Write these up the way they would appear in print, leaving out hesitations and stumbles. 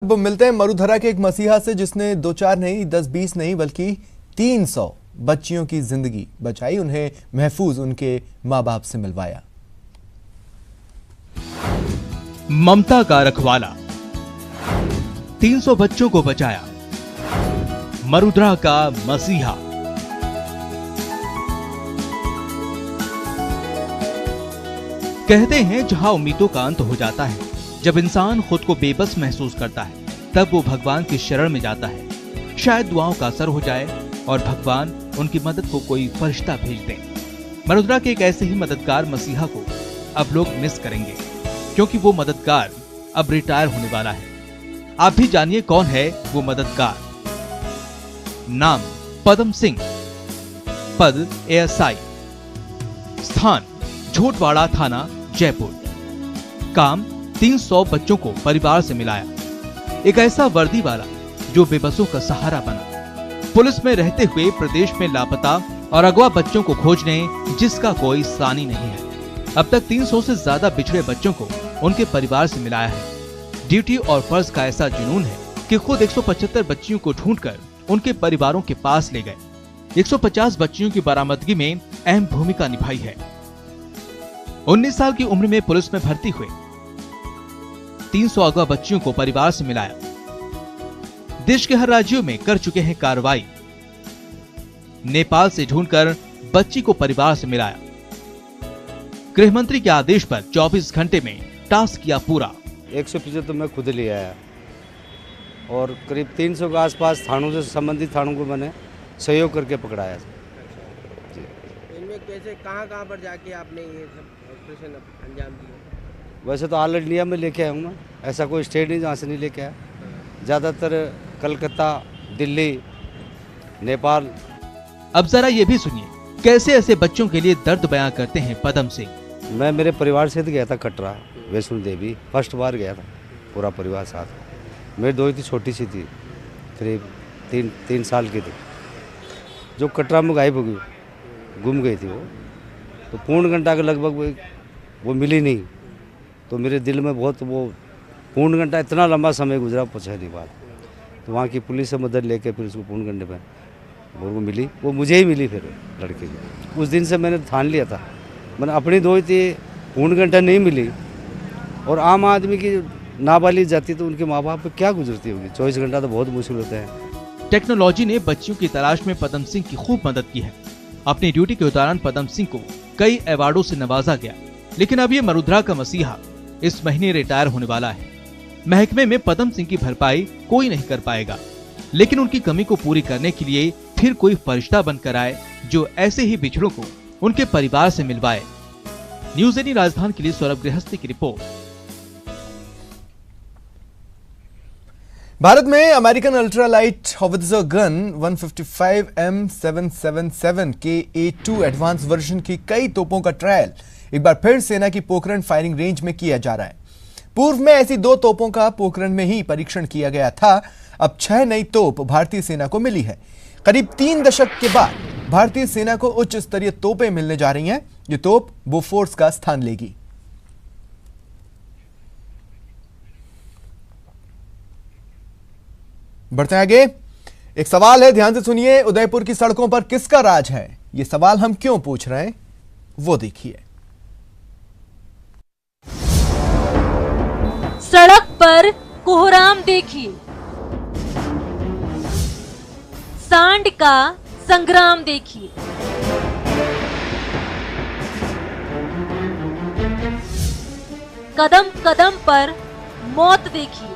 अब मिलते हैं मरुधरा के एक मसीहा से जिसने 2-4 नहीं 10-20 नहीं बल्कि 300 बच्चियों की जिंदगी बचाई, उन्हें महफूज उनके मां बाप से मिलवाया। ममता का रखवाला 300 बच्चों को बचाया, मरुधरा का मसीहा। कहते हैं जहां उम्मीदों का अंत हो जाता है, जब इंसान खुद को बेबस महसूस करता है, तब वो भगवान की शरण में जाता है। शायद दुआओं का असर हो जाए और भगवान उनकी मदद को कोई फरिश्ता भेज दे। मरुधरा के एक ऐसे ही मददगार मसीहा को अब लोग मिस करेंगे, क्योंकि वो मददगार अब रिटायर होने वाला है। आप भी जानिए कौन है वो मददगार। नाम पदम सिंह, पद एएसआई, स्थान झोटवाड़ा थाना जयपुर, काम 300 बच्चों को परिवार से मिलाया। एक ऐसा वर्दी वाला जो बेबसों का सहारा बना। पुलिस में रहते हुए प्रदेश में लापता और अगवा बच्चों को खोजने जिसका कोई सानी नहीं है। अब तक 300 से ज्यादा बिछड़े बच्चों को उनके परिवार से मिलाया है। ड्यूटी और फर्ज का ऐसा जुनून है कि खुद 175 बच्चियों को ढूंढकर उनके परिवारों के पास ले गए। 150 बच्चियों की बरामदगी में अहम भूमिका निभाई है। 19 साल की उम्र में पुलिस में भर्ती हुए 300 अगवा बच्चियों को परिवार से मिलाया। देश के हर राज्यों में कर चुके हैं कार्रवाई। नेपाल से ढूंढकर बच्ची को परिवार से मिलाया। गृह मंत्री के आदेश पर 24 घंटे में टास्क किया पूरा। 175 तो मैं खुद ले आया और करीब 300 के आसपास थानों से संबंधित थानों को मैंने सहयोग करके पकड़ाया। इनमें कैसे कहां पर जाके आपने ये सब ऑपरेशन अंजाम दिया? वैसे तो ऑल इंडिया में लेके आया हूँ मैं, ऐसा कोई स्टेट नहीं जहाँ से नहीं लेके आया। ज़्यादातर कलकत्ता, दिल्ली, नेपाल। अब जरा ये भी सुनिए कैसे ऐसे बच्चों के लिए दर्द बयां करते हैं पदम सिंह। मैं मेरे परिवार से गया था कटरा, वैष्णो देवी, फर्स्ट बार गया था पूरा परिवार साथ। मेरी दो थी, छोटी सी थी, करीब 3 साल की थी, जो कटरा में गायब हो गई, गुम गई थी वो। तो पूर्ण घंटा के लगभग वो मिली नहीं, तो मेरे दिल में बहुत वो पूर्ण घंटा इतना लंबा समय गुजरा, पूछा नहीं बात। तो वहाँ की पुलिस से मदद लेके फिर उसको पूर्ण घंटे पर वो मिली, वो मुझे ही मिली। फिर लड़के की उस दिन से मैंने ठान लिया था, मैंने अपनी दो थी, पूर्ण घंटा नहीं मिली। और आम आदमी की नाबालिग जाती तो उनके माँ बाप पर क्या गुजरती होगी। 24 घंटा तो बहुत मुश्किल होता है। टेक्नोलॉजी ने बच्चियों की तलाश में पदम सिंह की खूब मदद की है। अपनी ड्यूटी के दौरान पदम सिंह को कई अवार्डों से नवाजा गया, लेकिन अब ये मरुधरा का मसीहा इस महीने रिटायर होने वाला है। महकमे में पदम सिंह की भरपाई कोई नहीं कर पाएगा, लेकिन उनकी कमी को पूरी करने के लिए फिर कोई फरिश्ता बनकर आए जो ऐसे ही बिछड़ों को उनके परिवार से मिलवाए। न्यूज़ 18 राजधानी के लिए सौरभ गृहस्थी की रिपोर्ट। भारत में American ultralight howitzer gun 155 M777 के A2 एडवांस वर्जन की कई तोपों का ट्रायल एक बार फिर सेना की पोखरण फायरिंग रेंज में किया जा रहा है। पूर्व में ऐसी 2 तोपों का पोखरण में ही परीक्षण किया गया था। अब 6 नई तोप भारतीय सेना को मिली है। करीब 3 दशक के बाद भारतीय सेना को उच्च स्तरीय तोपें मिलने जा रही हैं। ये तोप बोफोर्स का स्थान लेगी। बढ़ते आगे, एक सवाल है, ध्यान से सुनिए। उदयपुर की सड़कों पर किसका राज है? ये सवाल हम क्यों पूछ रहे हैं वो देखिए। सड़क पर कोहराम देखिए, सांड का संग्राम देखिए, कदम कदम पर मौत देखिए,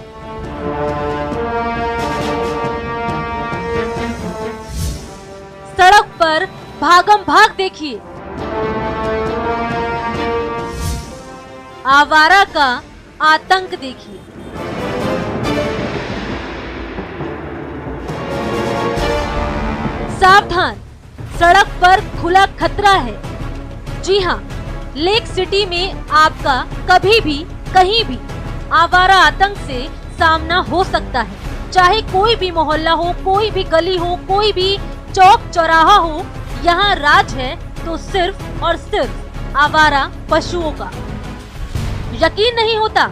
सड़क पर भागम भाग देखिए, आवारा का आतंक देखिए। सावधान, सड़क पर खुला खतरा है। जी हां, लेक सिटी में आपका कभी भी कहीं भी आवारा आतंक से सामना हो सकता है। चाहे कोई भी मोहल्ला हो, कोई भी गली हो, कोई भी चौक चौराहा हो, यहाँ राज है तो सिर्फ और सिर्फ आवारा पशुओं का। यकीन नहीं होता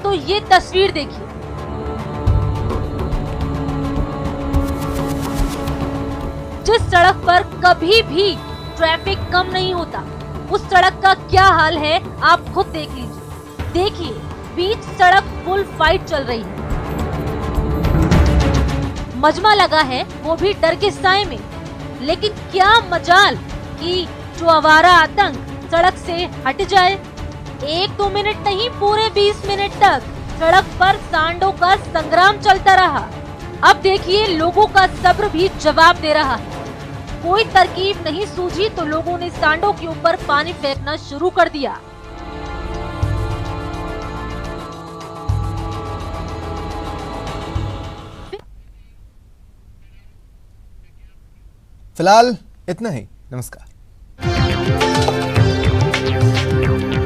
तो ये तस्वीर देखिए। जिस सड़क पर कभी भी ट्रैफिक कम नहीं होता, उस सड़क का क्या हाल है आप खुद देख लीजिए। देखिए, बीच सड़क फुल फाइट चल रही है, मजमा लगा है वो भी डर के साए में। लेकिन क्या मजाल कि जो आवारा आतंक सड़क से हट जाए। 1-2 मिनट नहीं, पूरे 20 मिनट तक सड़क पर सांडों का संग्राम चलता रहा। अब देखिए, लोगों का सब्र भी जवाब दे रहा है। कोई तरकीब नहीं सूझी तो लोगों ने सांडों के ऊपर पानी फेंकना शुरू कर दिया। फिलहाल इतना ही, नमस्कार।